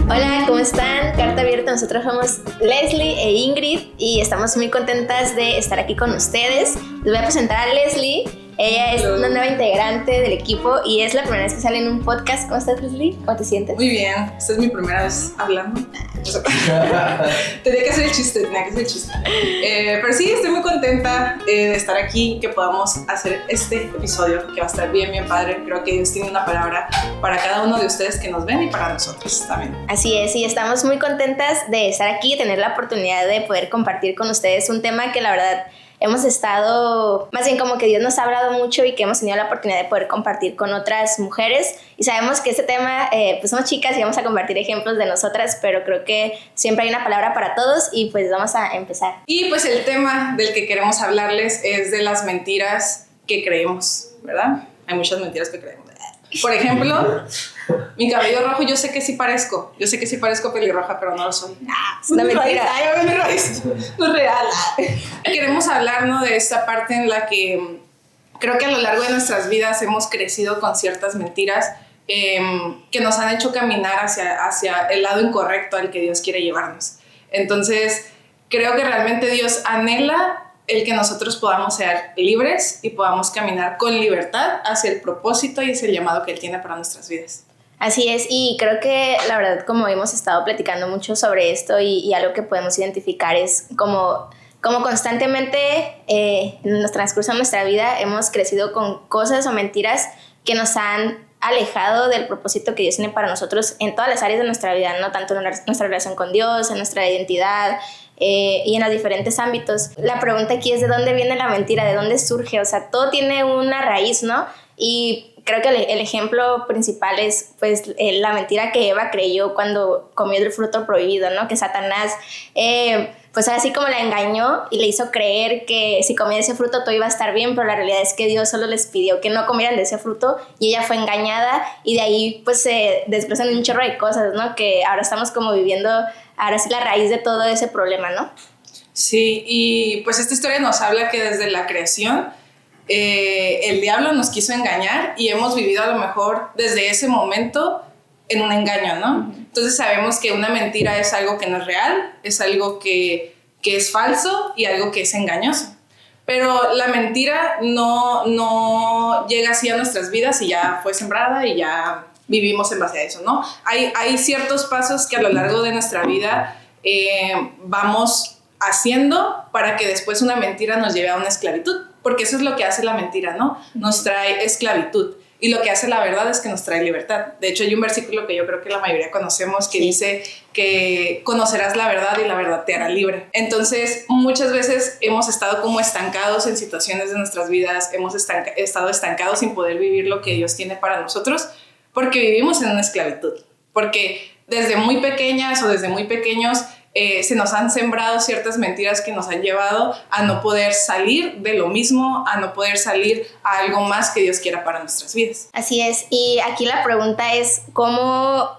Hola, ¿cómo están? Carta Abierta, nosotros somos Leslie e Ingrid y estamos muy contentas de estar aquí con ustedes. Les voy a presentar a Leslie. Ella es una nueva integrante del equipo y es la primera vez que sale en un podcast. ¿Cómo estás, Leslie? ¿Cómo te sientes? Muy bien, esta es mi primera vez hablando. Tenía que hacer el chiste. Pero sí, estoy muy contenta de estar aquí, que podamos hacer este episodio, que va a estar bien padre. Creo que Dios tiene una palabra para cada uno de ustedes que nos ven y para nosotros también. Así es, y estamos muy contentas de estar aquí y tener la oportunidad de poder compartir con ustedes un tema que la verdad hemos estado, más bien como que Dios nos ha hablado mucho y que hemos tenido la oportunidad de poder compartir con otras mujeres, y sabemos que este tema, pues somos chicas y vamos a compartir ejemplos de nosotras, pero creo que siempre hay una palabra para todos y pues vamos a empezar. Y pues el tema del que queremos hablarles es de las mentiras que creemos, ¿verdad? Hay muchas mentiras que creemos. Por ejemplo, mi cabello rojo, yo sé que sí parezco pelirroja, pero no lo soy. Es una mentira. No es real. Queremos hablar, ¿no?, de esta parte en la que creo que a lo largo de nuestras vidas hemos crecido con ciertas mentiras que nos han hecho caminar hacia el lado incorrecto al que Dios quiere llevarnos. Entonces, creo que realmente Dios anhela el que nosotros podamos ser libres y podamos caminar con libertad hacia el propósito y hacia el llamado que Él tiene para nuestras vidas. Así es, y creo que la verdad, como hemos estado platicando mucho sobre esto y algo que podemos identificar es como constantemente en el transcurso de nuestra vida hemos crecido con cosas o mentiras que nos han alejado del propósito que Dios tiene para nosotros en todas las áreas de nuestra vida, ¿no? Tanto en nuestra relación con Dios, en nuestra identidad, y en los diferentes ámbitos. La pregunta aquí es: ¿de dónde viene la mentira? ¿De dónde surge? O sea, todo tiene una raíz, ¿no? Y creo que el ejemplo principal es pues la mentira que Eva creyó cuando comió del fruto prohibido, ¿no? Que Satanás pues así como la engañó y le hizo creer que si comía ese fruto todo iba a estar bien, pero la realidad es que Dios solo les pidió que no comieran de ese fruto y ella fue engañada, y de ahí pues se desglосан un chorro de cosas, ¿no? Que ahora estamos como viviendo ahora sí la raíz de todo ese problema, ¿no? Sí, y pues esta historia nos habla que desde la creación el diablo nos quiso engañar y hemos vivido a lo mejor desde ese momento en un engaño, ¿no? Entonces sabemos que una mentira es algo que no es real, es algo que es falso y algo que es engañoso. Pero la mentira no llega así a nuestras vidas y ya fue sembrada y ya vivimos en base a eso, ¿no? Hay ciertos pasos que a lo largo de nuestra vida vamos haciendo para que después una mentira nos lleve a una esclavitud, porque eso es lo que hace la mentira, ¿no? Nos trae esclavitud. Y lo que hace la verdad es que nos trae libertad. De hecho, hay un versículo que yo creo que la mayoría conocemos que dice que conocerás la verdad y la verdad te hará libre. Entonces, muchas veces hemos estado como estancados en situaciones de nuestras vidas, hemos estado estancados sin poder vivir lo que Dios tiene para nosotros, porque vivimos en una esclavitud. Porque desde muy pequeñas o desde muy pequeños se nos han sembrado ciertas mentiras que nos han llevado a no poder salir de lo mismo, a no poder salir a algo más que Dios quiera para nuestras vidas. Así es, y aquí la pregunta es ¿cómo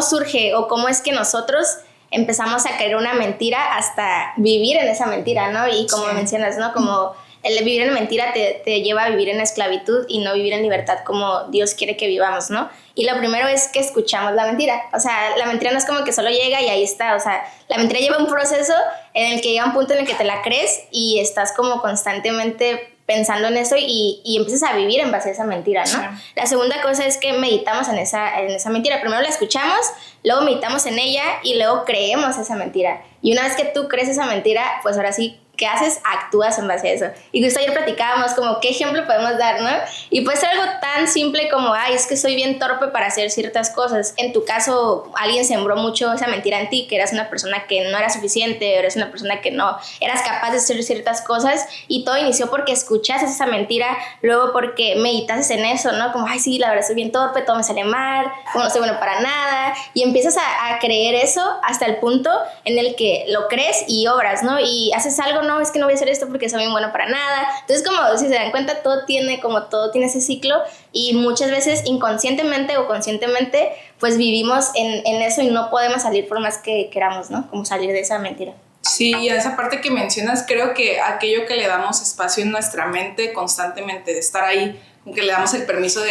surge o cómo es que nosotros empezamos a creer una mentira hasta vivir en esa mentira, ¿no? Y como mencionas, ¿no? Como el vivir en mentira te lleva a vivir en esclavitud y no vivir en libertad como Dios quiere que vivamos, ¿no? Y lo primero es que escuchamos la mentira. O sea, la mentira no es como que solo llega y ahí está. O sea, la mentira lleva un proceso en el que llega un punto en el que te la crees y estás como constantemente pensando en eso y empiezas a vivir en base a esa mentira, ¿no? Sí. La segunda cosa es que meditamos en esa mentira. Primero la escuchamos, luego meditamos en ella y luego creemos esa mentira. Y una vez que tú crees esa mentira, pues ahora sí, ¿qué haces? Actúas en base a eso. Y justo ayer platicábamos como qué ejemplo podemos dar, ¿no? Y puede ser algo tan simple como, ay, es que soy bien torpe para hacer ciertas cosas. En tu caso, alguien sembró mucho esa mentira en ti, que eras una persona que no era suficiente, eres una persona que no eras capaz de hacer ciertas cosas, y todo inició porque escuchaste esa mentira, luego porque meditaste en eso, ¿no? Como, ay, sí, la verdad soy bien torpe, todo me sale mal, como no soy bueno para nada, y empiezas a creer eso hasta el punto en el que lo crees y obras, ¿no? Y haces algo, no, es que no voy a hacer esto porque soy bien bueno para nada. Entonces, como si se dan cuenta, todo tiene ese ciclo, y muchas veces inconscientemente o conscientemente pues vivimos en eso y no podemos salir por más que queramos, ¿no? Como salir de esa mentira. Sí, y en esa parte que mencionas, creo que aquello que le damos espacio en nuestra mente constantemente, de estar ahí, que le damos el permiso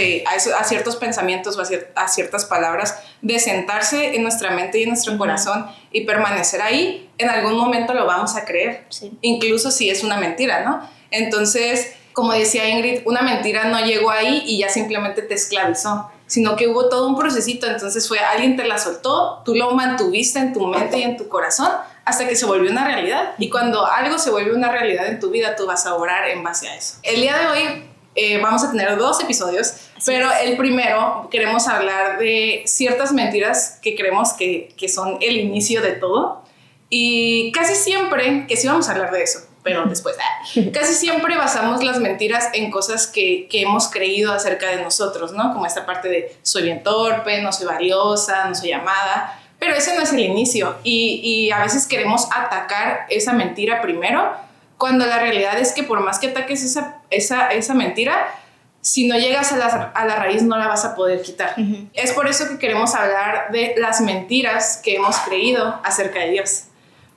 a ciertos pensamientos o a ciertas palabras, de sentarse en nuestra mente y en nuestro corazón y permanecer ahí, en algún momento lo vamos a creer, incluso si es una mentira, ¿no? Entonces, como decía Ingrid, una mentira no llegó ahí y ya simplemente te esclavizó, sino que hubo todo un procesito. Entonces alguien te la soltó, tú lo mantuviste en tu mente y en tu corazón hasta que se volvió una realidad. Y cuando algo se vuelve una realidad en tu vida, tú vas a orar en base a eso. El día de hoy vamos a tener 2 episodios, pero el primero queremos hablar de ciertas mentiras que creemos que son el inicio de todo. Y casi siempre, que sí vamos a hablar de eso, pero después, casi siempre basamos las mentiras en cosas que hemos creído acerca de nosotros, ¿no? Como esta parte de soy bien torpe, no soy valiosa, no soy amada, pero ese no es el inicio y a veces queremos atacar esa mentira primero, cuando la realidad es que por más que ataques esa mentira, si no llegas a la raíz no la vas a poder quitar. Es por eso que queremos hablar de las mentiras que hemos creído acerca de Dios.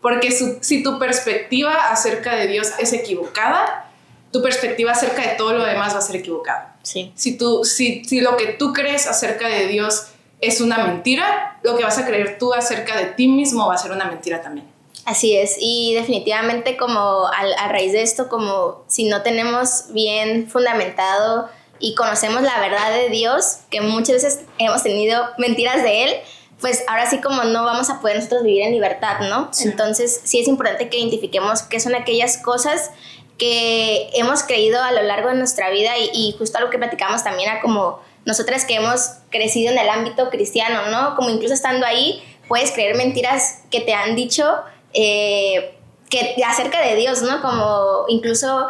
Porque si tu perspectiva acerca de Dios es equivocada, tu perspectiva acerca de todo lo demás va a ser equivocada. Sí. Si lo que tú crees acerca de Dios es una mentira, lo que vas a creer tú acerca de ti mismo va a ser una mentira también. Así es, y definitivamente como a raíz de esto, como si no tenemos bien fundamentado y conocemos la verdad de Dios, que muchas veces hemos tenido mentiras de Él, pues ahora sí como no vamos a poder nosotros vivir en libertad, ¿no? Sí. Entonces sí es importante que identifiquemos qué son aquellas cosas que hemos creído a lo largo de nuestra vida y justo algo que platicamos también a como nosotras que hemos crecido en el ámbito cristiano, ¿no? Como incluso estando ahí puedes creer mentiras que te han dicho que acerca de Dios, ¿no? Como incluso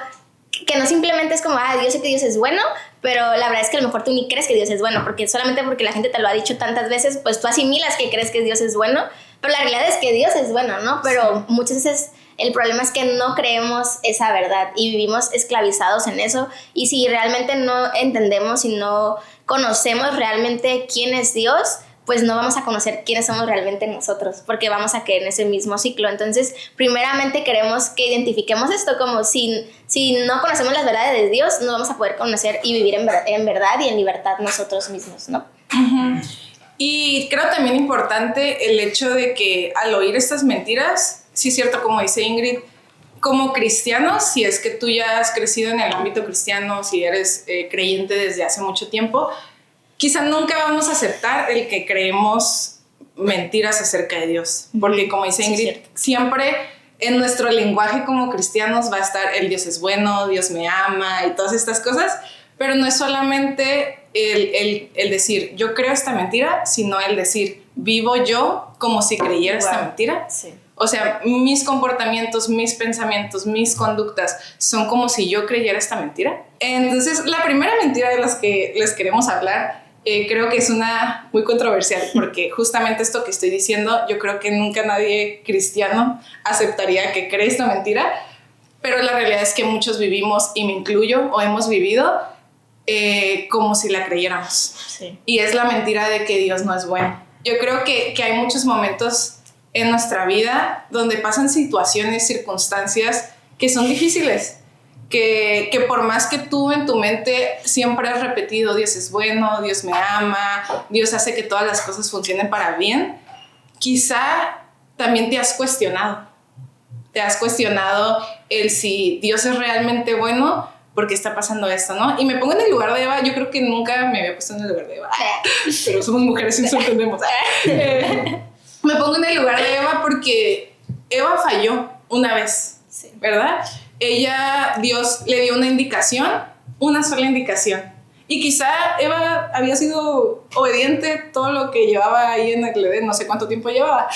que no simplemente es como, yo sé que Dios es bueno, pero la verdad es que a lo mejor tú ni crees que Dios es bueno, porque solamente porque la gente te lo ha dicho tantas veces, pues tú asimilas que crees que Dios es bueno, pero la realidad es que Dios es bueno, ¿no? Pero muchas veces el problema es que no creemos esa verdad y vivimos esclavizados en eso, y si realmente no entendemos y no conocemos realmente quién es Dios, pues no vamos a conocer quiénes somos realmente nosotros, porque vamos a caer en ese mismo ciclo. Entonces, primeramente queremos que identifiquemos esto como si no conocemos las verdades de Dios, no vamos a poder conocer y vivir en verdad y en libertad nosotros mismos, ¿no? Uh-huh. Y creo también importante el hecho de que al oír estas mentiras, sí es cierto, como dice Ingrid, como cristianos, si es que tú ya has crecido en el ámbito cristiano, si eres creyente desde hace mucho tiempo, quizá nunca vamos a aceptar el que creemos mentiras acerca de Dios. Porque como dice Ingrid, siempre en nuestro lenguaje como cristianos va a estar el Dios es bueno, Dios me ama y todas estas cosas, pero no es solamente el decir yo creo esta mentira, sino el decir vivo yo como si creyera esta mentira. Sí. O sea, mis comportamientos, mis pensamientos, mis conductas son como si yo creyera esta mentira. Entonces, la primera mentira de las que les queremos hablar creo que es una muy controversial, porque justamente esto que estoy diciendo, yo creo que nunca nadie cristiano aceptaría que cree esta mentira, pero la realidad es que muchos vivimos, y me incluyo, o hemos vivido como si la creyéramos. Sí. Y es la mentira de que Dios no es bueno. Yo creo que hay muchos momentos en nuestra vida donde pasan situaciones, circunstancias que son difíciles, que por más que tú en tu mente siempre has repetido Dios es bueno, Dios me ama, Dios hace que todas las cosas funcionen para bien, quizá también te has cuestionado el si Dios es realmente bueno, ¿por qué está pasando esto, no? Y me pongo en el lugar de Eva. Yo creo que nunca me había puesto en el lugar de Eva, pero somos mujeres y nos entendemos. Me pongo en el lugar de Eva porque Eva falló una vez, sí, ¿verdad? Dios le dio una indicación, una sola indicación. Y quizá Eva había sido obediente todo lo que llevaba ahí en el Edén, no sé cuánto tiempo llevaba,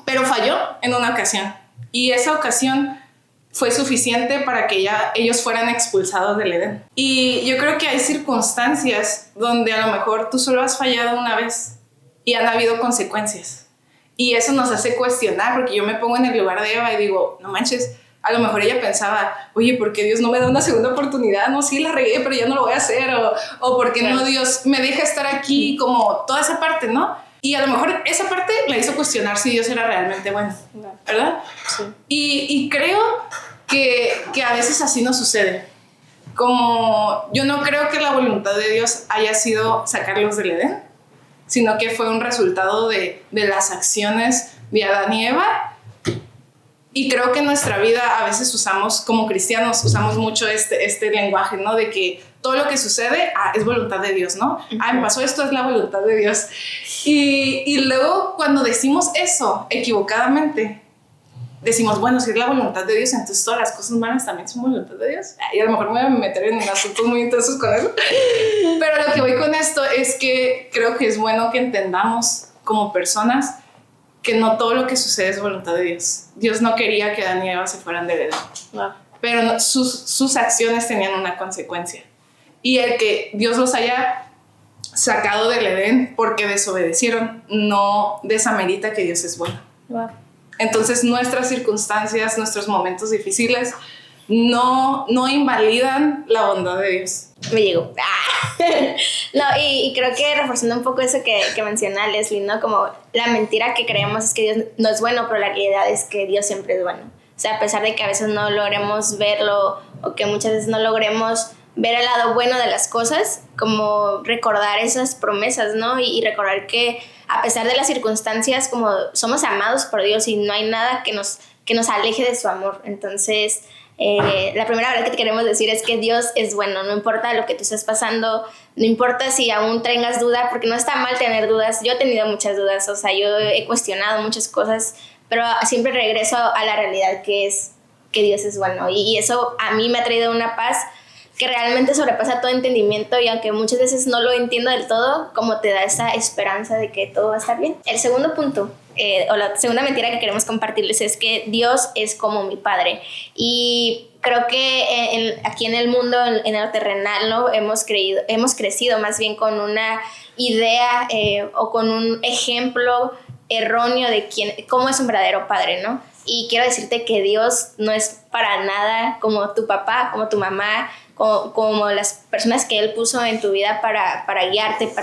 pero falló en una ocasión. Y esa ocasión fue suficiente para que ellos fueran expulsados del Edén. Y yo creo que hay circunstancias donde a lo mejor tú solo has fallado una vez y han habido consecuencias. Y eso nos hace cuestionar, porque yo me pongo en el lugar de Eva y digo, no manches, a lo mejor ella pensaba, oye, ¿por qué Dios no me da una segunda oportunidad? No, sí, la regué, pero ya no lo voy a hacer. O ¿por qué no Dios me deja estar aquí? Como toda esa parte, ¿no? Y a lo mejor esa parte la hizo cuestionar si Dios era realmente bueno, ¿verdad? Sí. Y creo que a veces así nos sucede. Como yo no creo que la voluntad de Dios haya sido sacarlos del Edén, sino que fue un resultado de las acciones de Adán y Eva. Y creo que en nuestra vida a veces usamos, como cristianos, usamos mucho este lenguaje, ¿no? De que todo lo que sucede es voluntad de Dios, ¿no? Me pasó esto, es la voluntad de Dios. Y luego cuando decimos eso equivocadamente, decimos, bueno, si es la voluntad de Dios, entonces todas las cosas malas también son voluntad de Dios. Y a lo mejor me voy a meter en asuntos muy intensos con eso. Pero lo que voy con esto es que creo que es bueno que entendamos como personas que no todo lo que sucede es voluntad de Dios. Dios no quería que Adán y Eva se fueran del Edén. Wow. Pero no, sus acciones tenían una consecuencia. Y el que Dios los haya sacado del Edén porque desobedecieron no desamerita que Dios es bueno. Wow. Entonces nuestras circunstancias, nuestros momentos difíciles no invalidan la bondad de Dios. Me llegó. No, y creo que reforzando un poco eso que menciona Leslie, ¿no? Como la mentira que creemos es que Dios no es bueno, pero la realidad es que Dios siempre es bueno. O sea, a pesar de que a veces no logremos verlo o que muchas veces no logremos ver el lado bueno de las cosas, como recordar esas promesas, ¿no? Y recordar que a pesar de las circunstancias, como somos amados por Dios y no hay nada que nos aleje de su amor. Entonces, la primera verdad que te queremos decir es que Dios es bueno, no importa lo que tú estés pasando, no importa si aún tengas duda, porque no está mal tener dudas. Yo he tenido muchas dudas, o sea, yo he cuestionado muchas cosas, pero siempre regreso a la realidad que es que Dios es bueno, y eso a mí me ha traído una paz que realmente sobrepasa todo entendimiento, y aunque muchas veces no lo entiendo del todo, como te da esa esperanza de que todo va a estar bien. El segundo punto, o la segunda mentira que queremos compartirles es que Dios es como mi padre. Y creo que aquí en el mundo, en el terrenal, ¿no? hemos crecido más bien con una idea o con un ejemplo erróneo de cómo es un verdadero padre, ¿no? Y quiero decirte que Dios no es para nada como tu papá, como tu mamá, como las personas que Él puso en tu vida para guiarte,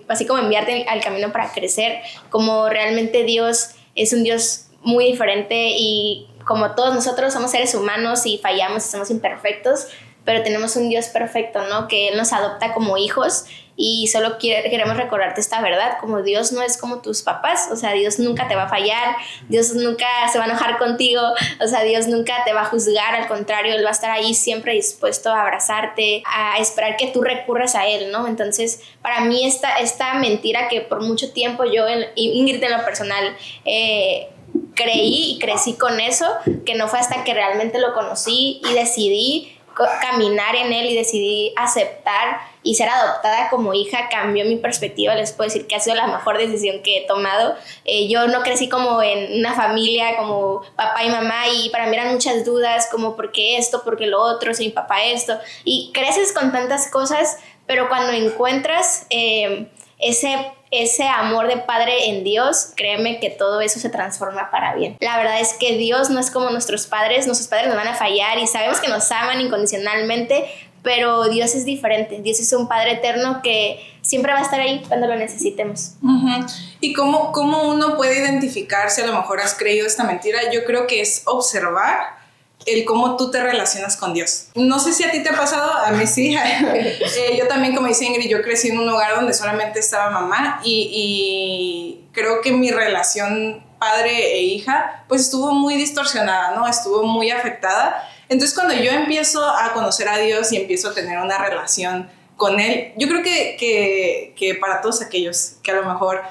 así como enviarte al camino para crecer. Como realmente Dios es un Dios muy diferente, y como todos nosotros somos seres humanos y fallamos y somos imperfectos, pero tenemos un Dios perfecto, ¿no? Que Él nos adopta como hijos, y solo queremos recordarte esta verdad, como Dios no es como tus papás, o sea, Dios nunca te va a fallar, Dios nunca se va a enojar contigo, o sea, Dios nunca te va a juzgar, al contrario, Él va a estar ahí siempre dispuesto a abrazarte, a esperar que tú recurras a Él, ¿no? Entonces, para mí esta mentira que por mucho tiempo yo, Ingrid en lo personal, creí y crecí con eso, que no fue hasta que realmente lo conocí y decidí caminar en Él y decidí aceptar y ser adoptada como hija, cambió mi perspectiva. Les puedo decir que ha sido la mejor decisión que he tomado. Yo no crecí como en una familia como papá y mamá, y para mí eran muchas dudas como ¿por qué esto? ¿Por qué lo otro? ¿Si mi papá esto? Y creces con tantas cosas, pero cuando encuentras ese amor de padre en Dios, créeme que todo eso se transforma para bien. La verdad es que Dios no es como nuestros padres nos van a fallar y sabemos que nos aman incondicionalmente, pero Dios es diferente. Dios es un Padre eterno que siempre va a estar ahí cuando lo necesitemos. Uh-huh. ¿Y cómo uno puede identificar si a lo mejor has creído esta mentira? Yo creo que es observar el cómo tú te relacionas con Dios. No sé si a ti te ha pasado, a mí sí. Yo también, como dice Ingrid, yo crecí en un hogar donde solamente estaba mamá, y creo que mi relación padre e hija pues estuvo muy distorsionada, ¿no? Estuvo muy afectada. Entonces cuando yo empiezo a conocer a Dios y empiezo a tener una relación con Él, yo creo que para todos aquellos que a lo mejor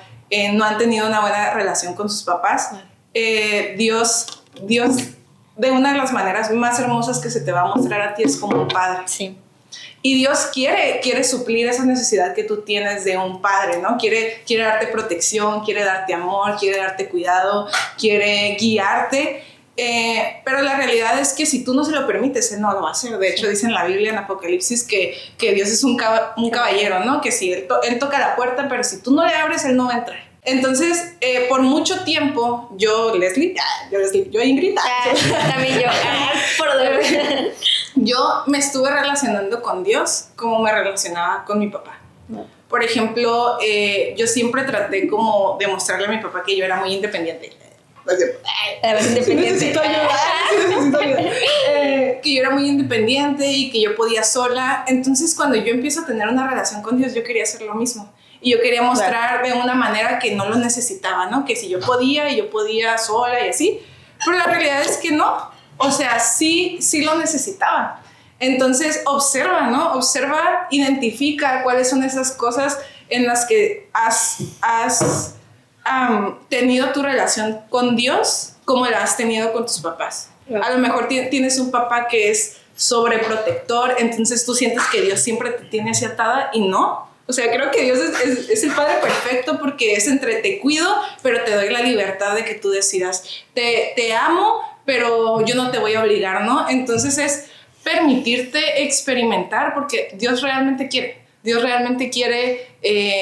no han tenido una buena relación con sus papás, Dios de una de las maneras más hermosas que se te va a mostrar a ti es como un padre. Sí. Y Dios quiere suplir esa necesidad que tú tienes de un padre, ¿no? Quiere darte protección, quiere darte amor, quiere darte cuidado, quiere guiarte. Pero la realidad es que si tú no se lo permites, Él no lo va a hacer. De hecho, dice en la Biblia, en Apocalipsis, que Dios es un caballero, ¿no? Que si él toca la puerta, pero si tú no le abres, Él no va a entrar. Entonces, por mucho tiempo, yo Ingrid, también yo, yo me estuve relacionando con Dios como me relacionaba con mi papá. Por ejemplo, yo siempre traté como de mostrarle a mi papá que yo era muy independiente. Necesito ayuda. Que yo era muy independiente y que yo podía sola. Entonces, cuando yo empiezo a tener una relación con Dios, yo quería hacer lo mismo. Y yo quería mostrar de una manera que no lo necesitaba, ¿no? Que si yo podía, y yo podía sola y así. Pero la realidad es que no. O sea, sí lo necesitaba. Entonces, observa, ¿no? Observa, identifica cuáles son esas cosas en las que has tenido tu relación con Dios como la has tenido con tus papás. A lo mejor tienes un papá que es sobreprotector, entonces tú sientes que Dios siempre te tiene así atada y no. O sea, creo que Dios es el Padre perfecto porque es entre te cuido, pero te doy la libertad de que tú decidas. Te amo, pero yo no te voy a obligar, ¿no? Entonces es permitirte experimentar porque Dios realmente quiere. Dios realmente quiere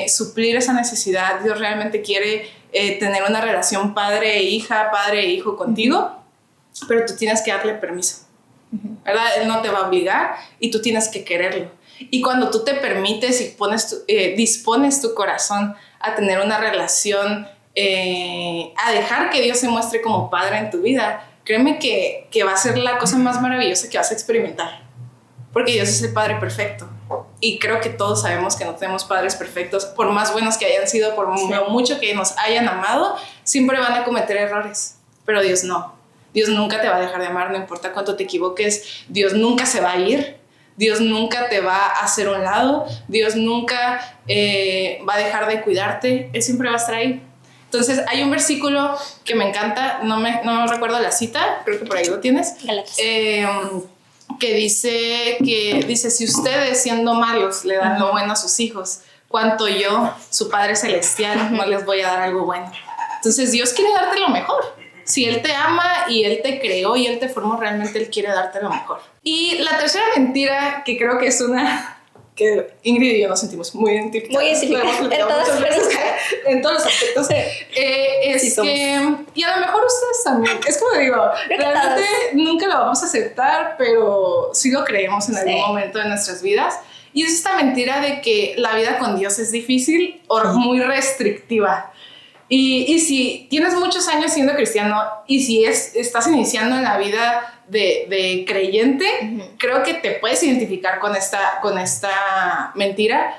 suplir esa necesidad. Dios realmente quiere tener una relación padre e hija, padre e hijo contigo, pero tú tienes que darle permiso, ¿verdad? Él no te va a obligar y tú tienes que quererlo. Y cuando tú te permites y dispones tu corazón a tener una relación, a dejar que Dios se muestre como Padre en tu vida, créeme que va a ser la cosa más maravillosa que vas a experimentar. Porque Dios es el Padre perfecto. Y creo que todos sabemos que no tenemos padres perfectos. Por más buenos que hayan sido, por mucho que nos hayan amado, siempre van a cometer errores. Pero Dios no. Dios nunca te va a dejar de amar, no importa cuánto te equivoques. Dios nunca se va a ir. Dios nunca te va a hacer a un lado. Dios nunca va a dejar de cuidarte. Él siempre va a estar ahí. Entonces, hay un versículo que me encanta. No recuerdo la cita. Creo que por ahí lo tienes. Que dice, si ustedes siendo malos le dan lo bueno a sus hijos, cuanto yo, su Padre Celestial, no les voy a dar algo bueno. Entonces Dios quiere darte lo mejor. Si Él te ama y Él te creó y Él te formó, realmente Él quiere darte lo mejor. Y la tercera mentira, que creo que es una que Ingrid y yo nos sentimos muy identificados. Muy identificados. En todos los aspectos. Es sí que, y a lo mejor ustedes también, es como digo, realmente nunca lo vamos a aceptar, pero sí lo creemos en algún momento de nuestras vidas. Y es esta mentira de que la vida con Dios es difícil o muy restrictiva. Y si tienes muchos años siendo cristiano y si estás iniciando en la vida de creyente, creo que te puedes identificar con esta mentira,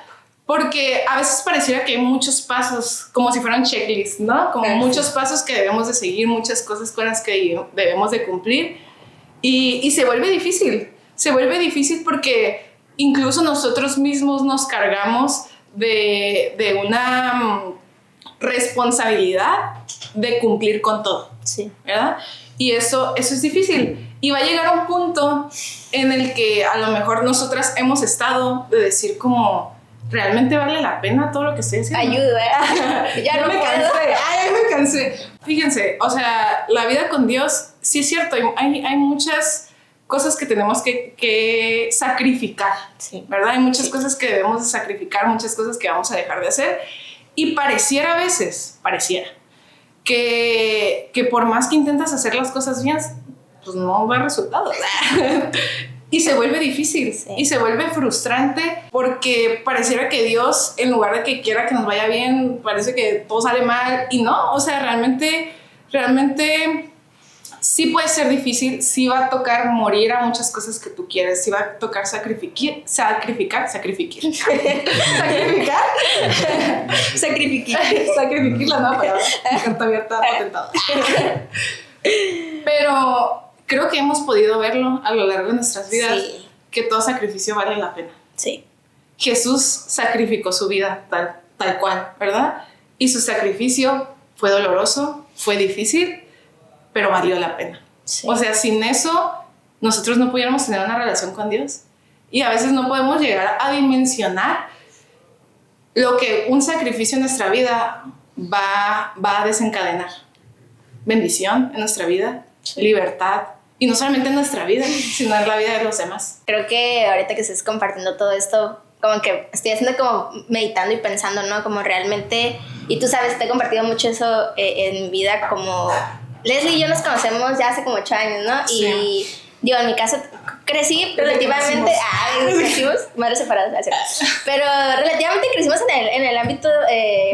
porque a veces pareciera que hay muchos pasos, como si fueran checklist, ¿no? Como muchos pasos que debemos de seguir, muchas cosas con las que debemos de cumplir, y se vuelve difícil porque incluso nosotros mismos nos cargamos de una responsabilidad de cumplir con todo, ¿verdad? Y eso es difícil. Y va a llegar un punto en el que a lo mejor nosotras hemos estado de decir como, ¿realmente vale la pena todo lo que estoy haciendo? Ayuda, ya me cansé. Fíjense, o sea, la vida con Dios, sí es cierto, hay muchas cosas que tenemos que sacrificar, ¿verdad? Hay muchas cosas que debemos de sacrificar, muchas cosas que vamos a dejar de hacer. Y pareciera que por más que intentas hacer las cosas bien, pues no va a resultados. Y se vuelve difícil y se vuelve frustrante porque pareciera que Dios, en lugar de que quiera que nos vaya bien, parece que todo sale mal y no, o sea, realmente sí puede ser difícil, sí va a tocar morir a muchas cosas que tú quieres, sí va a tocar sacrificar la nueva palabra, carta abierta patentada. Pero creo que hemos podido verlo a lo largo de nuestras vidas, que todo sacrificio vale la pena. Jesús sacrificó su vida tal cual, ¿verdad? Y su sacrificio fue doloroso, fue difícil, pero valió la pena. O sea, sin eso, nosotros no pudiéramos tener una relación con Dios. Y a veces no podemos llegar a dimensionar lo que un sacrificio en nuestra vida va a desencadenar. Bendición en nuestra vida, libertad, y no solamente en nuestra vida, sino en la vida de los demás. Creo que ahorita que estés compartiendo todo esto, como que estoy haciendo como meditando y pensando, ¿no? Como realmente, y tú sabes, te he compartido mucho eso en mi vida, como Leslie y yo nos conocemos ya hace como 8 años, ¿no? Y digo, en mi caso, crecí relativamente, crecimos, madres separadas, pero relativamente crecimos en el ámbito,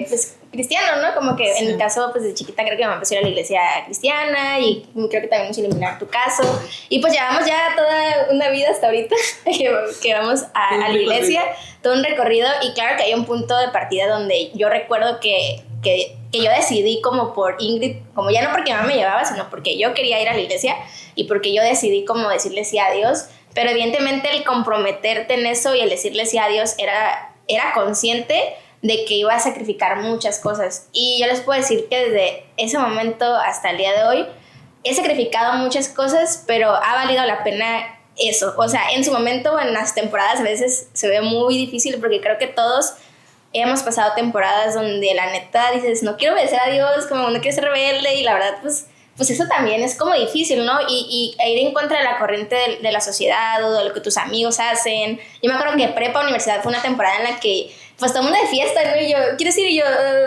pues, cristiano, ¿no? Como que en mi caso, pues de chiquita creo que mi mamá empezó a ir a la iglesia cristiana y creo que también es similar tu caso. Y pues llevamos ya toda una vida hasta ahorita que vamos a la iglesia, todo un recorrido, y claro que hay un punto de partida donde yo recuerdo que yo decidí como por Ingrid, como ya no porque mi mamá me llevaba, sino porque yo quería ir a la iglesia y porque yo decidí como decirle sí a Dios, pero evidentemente el comprometerte en eso y el decirle sí a Dios era consciente de que iba a sacrificar muchas cosas. Y yo les puedo decir que desde ese momento hasta el día de hoy he sacrificado muchas cosas, pero ha valido la pena eso. O sea, en su momento, en las temporadas a veces se ve muy difícil, porque creo que todos hemos pasado temporadas donde la neta dices, no quiero obedecer a Dios, como no quiero ser rebelde, y la verdad pues eso también es como difícil, ¿no? Y ir en contra de la corriente de la sociedad o de lo que tus amigos hacen. Yo me acuerdo que prepa, universidad fue una temporada en la que pues todo el mundo de fiesta, ¿no? Y yo, ¿quieres ir? Y yo,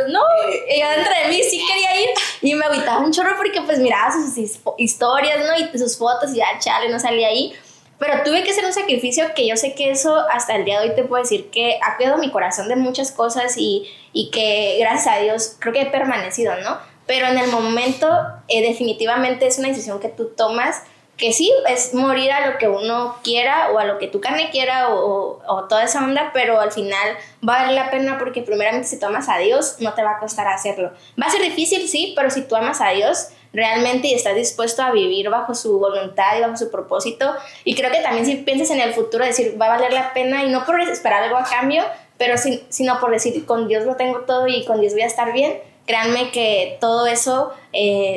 no. Y yo dentro de mí sí quería ir. Y me agüitaba un chorro porque pues miraba sus historias, ¿no? Y sus fotos y ya, chale, no salía ahí. Pero tuve que hacer un sacrificio que yo sé que eso hasta el día de hoy te puedo decir que ha cuidado mi corazón de muchas cosas y que gracias a Dios creo que he permanecido, ¿no? Pero en el momento definitivamente es una decisión que tú tomas, que sí, es morir a lo que uno quiera o a lo que tu carne quiera o toda esa onda, pero al final va a valer la pena, porque primeramente si tú amas a Dios no te va a costar hacerlo. Va a ser difícil, sí, pero si tú amas a Dios realmente y estás dispuesto a vivir bajo su voluntad y bajo su propósito, y creo que también si piensas en el futuro, decir va a valer la pena, y no por esperar algo a cambio, pero sino por decir con Dios lo tengo todo y con Dios voy a estar bien. Créanme que todo eso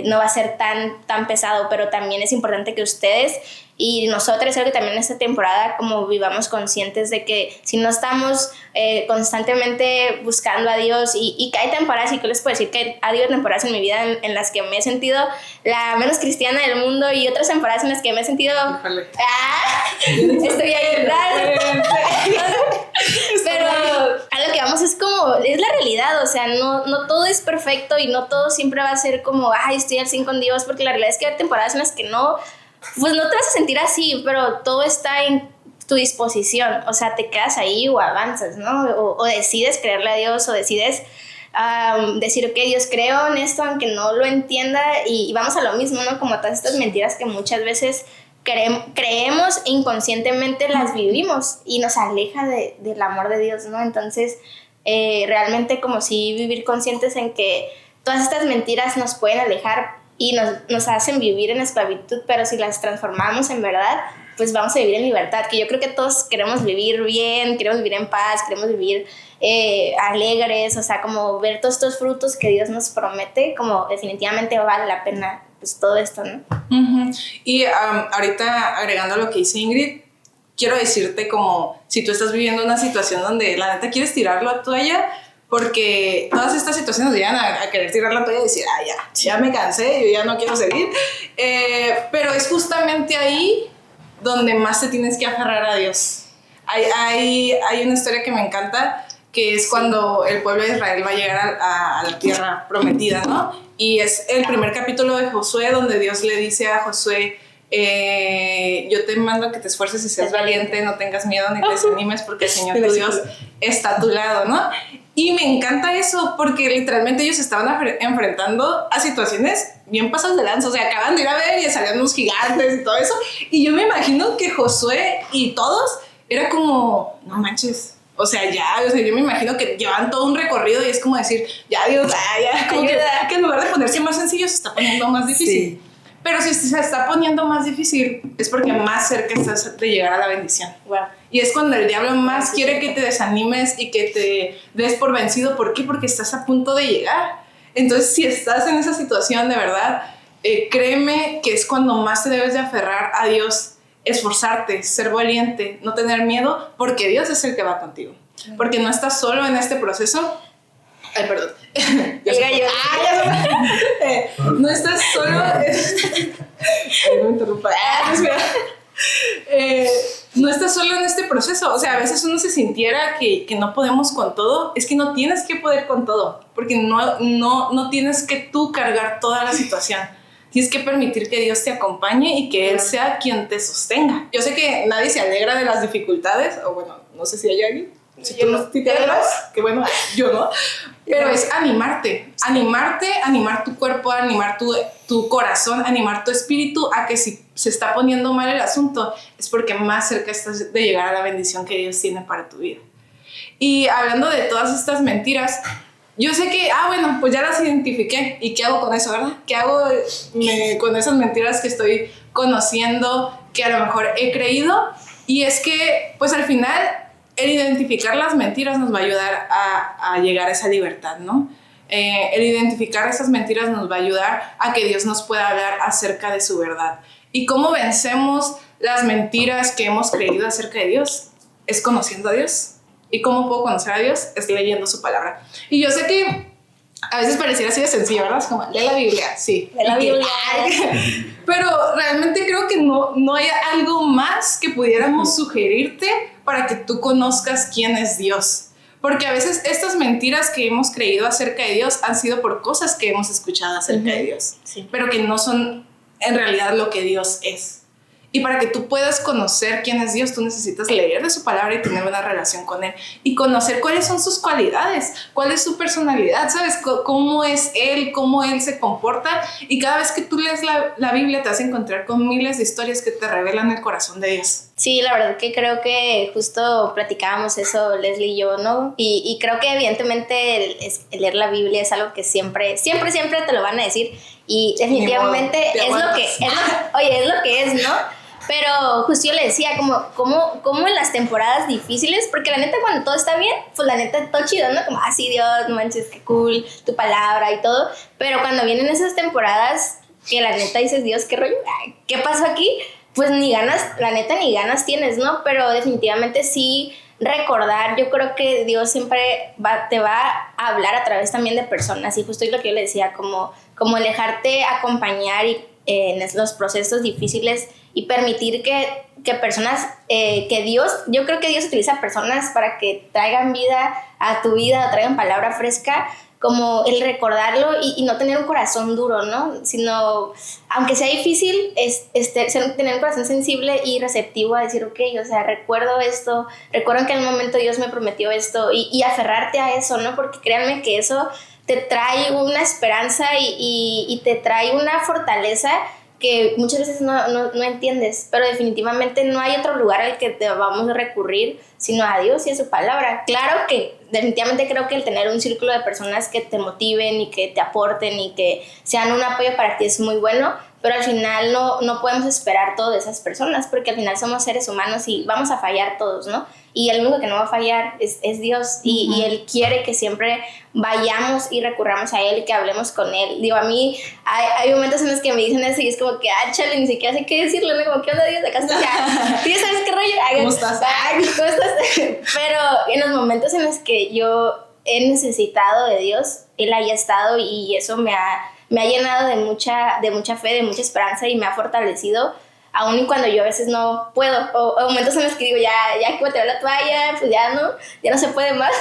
no va a ser tan pesado, pero también es importante que ustedes y nosotros, creo que también en esta temporada, como vivamos conscientes de que si no estamos constantemente buscando a Dios, y que hay temporadas, y que les puedo decir que ha habido temporadas en mi vida en las que me he sentido la menos cristiana del mundo, y otras temporadas en las que me he sentido estoy ahí, ¿verdad? Pero a lo que vamos es como, es la realidad, o sea, no todo es perfecto y no todo siempre va a ser como, ay, estoy al 100 con Dios, porque la realidad es que hay temporadas en las que no, pues no te vas a sentir así, pero todo está en tu disposición, o sea, te quedas ahí o avanzas, ¿no? O decides creerle a Dios, o decides decir, ok, Dios, creo en esto aunque no lo entienda, y vamos a lo mismo, ¿no? Como todas estas mentiras que muchas veces creemos inconscientemente, las vivimos y nos aleja del amor de Dios, ¿no? Entonces, realmente como si vivir conscientes en que todas estas mentiras nos pueden alejar y nos hacen vivir en esclavitud, pero si las transformamos en verdad, pues vamos a vivir en libertad, que yo creo que todos queremos vivir bien, queremos vivir en paz, queremos vivir alegres, o sea, como ver todos estos frutos que Dios nos promete, como definitivamente vale la pena pues todo esto, ¿no? Uh-huh. Y ahorita agregando lo que dice Ingrid, quiero decirte como si tú estás viviendo una situación donde la neta quieres tirar la toalla, porque todas estas situaciones nos llegan a querer tirar la toalla y decir, ya me cansé, yo ya no quiero seguir, pero es justamente ahí donde más te tienes que aferrar a Dios. Hay una historia que me encanta, que es cuando el pueblo de Israel va a llegar a la tierra prometida, ¿no? Y es el primer capítulo de Josué, donde Dios le dice a Josué, yo te mando que te esfuerces y seas valiente, no tengas miedo ni te desanimes, porque el Señor tu Dios está a tu lado, ¿no? Y me encanta eso, porque literalmente ellos estaban enfrentando a situaciones bien pasadas de lanza, o sea, acaban de ir a ver y salían unos gigantes y todo eso, y yo me imagino que Josué y todos era como, no manches, o sea, yo me imagino que llevan todo un recorrido y es como decir, ya Dios, ya, como que en lugar de ponerse más sencillo se está poniendo más difícil. Sí. Pero si se está poniendo más difícil es porque más cerca estás de llegar a la bendición. Wow. Y es cuando el diablo más quiere que te desanimes y que te des por vencido. ¿Por qué? Porque estás a punto de llegar. Entonces, si estás en esa situación de verdad, créeme que es cuando más te debes de aferrar a Dios, esforzarte, ser valiente, no tener miedo, porque Dios es el que va contigo. Porque no estás solo en este proceso. Ay, perdón. No estás solo. No me interrumpa. No estás solo en este proceso. O sea, a veces uno se sintiera que no podemos con todo. Es que no tienes que poder con todo, porque no tienes que tú cargar toda la situación. tienes que permitir que Dios te acompañe y que Él sea quien te sostenga. Yo sé que nadie se alegra de las dificultades, o bueno, no sé si hay alguien. Si tú no te alegras, que bueno, yo no. Pero es animarte, animar tu cuerpo, animar tu corazón, animar tu espíritu a que si se está poniendo mal el asunto, es porque más cerca estás de llegar a la bendición que Dios tiene para tu vida. Y hablando de todas estas mentiras, yo sé que, bueno, pues ya las identifiqué. ¿Y qué hago con eso, verdad? ¿Qué hago con esas mentiras que estoy conociendo, que a lo mejor he creído? Y es que, pues al final, el identificar las mentiras nos va a ayudar a llegar a esa libertad, ¿no? El identificar esas mentiras nos va a ayudar a que Dios nos pueda hablar acerca de su verdad. ¿Y cómo vencemos las mentiras que hemos creído acerca de Dios? Es conociendo a Dios. ¿Y cómo puedo conocer a Dios? Es leyendo su palabra. Y yo sé que a veces pareciera así de sencillo, ¿verdad? Es como, lee la Biblia, sí. Lee la Biblia. Pero realmente creo que no hay algo más que pudiéramos sugerirte para que tú conozcas quién es Dios. Porque a veces estas mentiras que hemos creído acerca de Dios han sido por cosas que hemos escuchado acerca de Dios, sí, pero que no son en realidad lo que Dios es. Y para que tú puedas conocer quién es Dios, tú necesitas leer de su palabra y tener una relación con Él. Y conocer cuáles son sus cualidades, cuál es su personalidad, ¿sabes? Cómo es Él, cómo Él se comporta. Y cada vez que tú lees la Biblia te vas a encontrar con miles de historias que te revelan el corazón de Dios. Sí, la verdad que creo que justo platicábamos eso, Leslie y yo, ¿no? Y creo que evidentemente el leer la Biblia es algo que siempre te lo van a decir. Y definitivamente es lo que es, ¿no? Pero justo yo le decía, como en las temporadas difíciles, porque la neta cuando todo está bien, pues la neta todo chido, ¿no? Como, sí, Dios, no manches, qué cool, tu palabra y todo. Pero cuando vienen esas temporadas que la neta dices, Dios, qué rollo, ¿qué pasó aquí? Pues ni ganas tienes, ¿no? Pero definitivamente sí recordar, yo creo que Dios siempre te va a hablar a través también de personas, y justo es lo que yo le decía, como dejarte acompañar en los procesos difíciles y permitir que personas, yo creo que Dios utiliza personas para que traigan vida a tu vida, o traigan palabra fresca, como el recordarlo y no tener un corazón duro, ¿no? Sino, aunque sea difícil, tener un corazón sensible y receptivo a decir, ok, o sea, recuerdo esto, recuerdo en que en un momento Dios me prometió esto, y aferrarte a eso, ¿no? Porque créanme que eso te trae una esperanza y te trae una fortaleza que muchas veces no entiendes, pero definitivamente no hay otro lugar al que te vamos a recurrir sino a Dios y a su palabra. Claro que definitivamente creo que el tener un círculo de personas que te motiven y que te aporten y que sean un apoyo para ti es muy bueno, pero al final no podemos esperar todo de esas personas, porque al final somos seres humanos y vamos a fallar todos, ¿no? Y el único que no va a fallar es Dios, y Él quiere que siempre vayamos y recurramos a Él y que hablemos con Él. Digo, a mí hay momentos en los que me dicen eso y es como que, chale, ni siquiera sé qué decirle, ¿no? Como, ¿qué onda, Dios? Acá estás, ¿ya sabes qué rollo? ¿Cómo estás? ¿Cómo estás? Pero en los momentos en los que yo he necesitado de Dios, Él haya estado, y eso me ha llenado de mucha fe, de mucha esperanza, y me ha fortalecido, aun y cuando yo a veces no puedo, o momentos en los que digo, ya que te la toalla, pues ya no se puede más,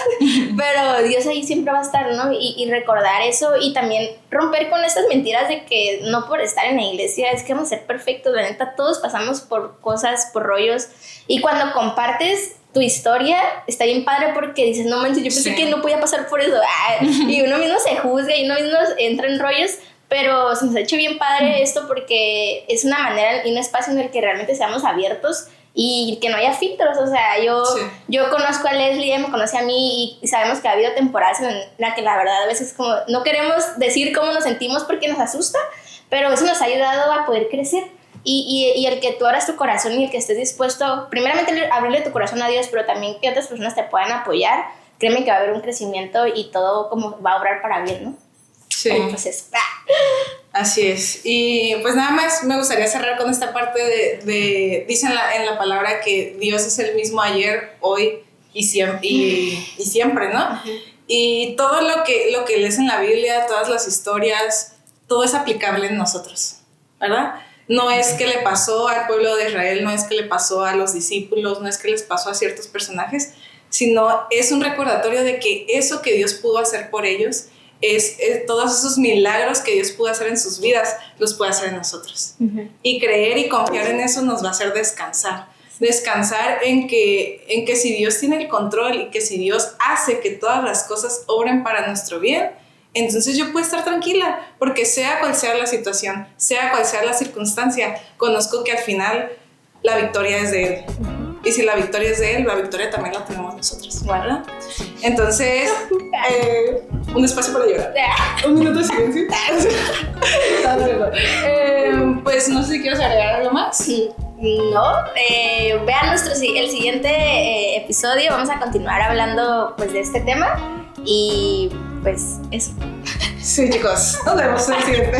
pero Dios ahí siempre va a estar, ¿no? Y recordar eso, y también romper con estas mentiras de que no por estar en la iglesia es que vamos a ser perfectos. La neta, todos pasamos por cosas, por rollos, y cuando compartes tu historia está bien padre, porque dices, no manches, yo pensé que no podía pasar por eso, y uno mismo se juzga y uno mismo entra en rollos. Pero se nos ha hecho bien padre esto, porque es una manera y un espacio en el que realmente seamos abiertos y que no haya filtros. O sea, yo conozco a Leslie, ella me conoce a mí, y sabemos que ha habido temporadas en las que la verdad a veces como no queremos decir cómo nos sentimos porque nos asusta, pero eso nos ha ayudado a poder crecer. Y el que tú abras tu corazón y el que estés dispuesto, primeramente abrirle tu corazón a Dios, pero también que otras personas te puedan apoyar, créeme que va a haber un crecimiento y todo como va a obrar para bien, ¿no? Sí. Entonces, así es. Y pues nada más me gustaría cerrar con esta parte dice en la palabra que Dios es el mismo ayer, hoy y siempre, ¿no? Uh-huh. Y todo lo que lees en la Biblia, todas las historias, todo es aplicable en nosotros, ¿verdad? No es que le pasó al pueblo de Israel, no es que le pasó a los discípulos, no es que les pasó a ciertos personajes, sino es un recordatorio de que eso que Dios pudo hacer por ellos, es todos esos milagros que Dios pudo hacer en sus vidas, los puede hacer en nosotros. Y creer y confiar en eso nos va a hacer descansar. Descansar en que si Dios tiene el control y que si Dios hace que todas las cosas obren para nuestro bien, entonces yo puedo estar tranquila, porque sea cual sea la situación, sea cual sea la circunstancia, conozco que al final la victoria es de Él. Y si la victoria es de Él, la victoria también la tenemos nosotros, ¿verdad? Entonces, un espacio para llorar. Un minuto de silencio. Pues no sé si quieres agregar algo más. No, vean el siguiente episodio, vamos a continuar hablando pues de este tema y pues eso. Sí, chicos, nos vemos en el siguiente.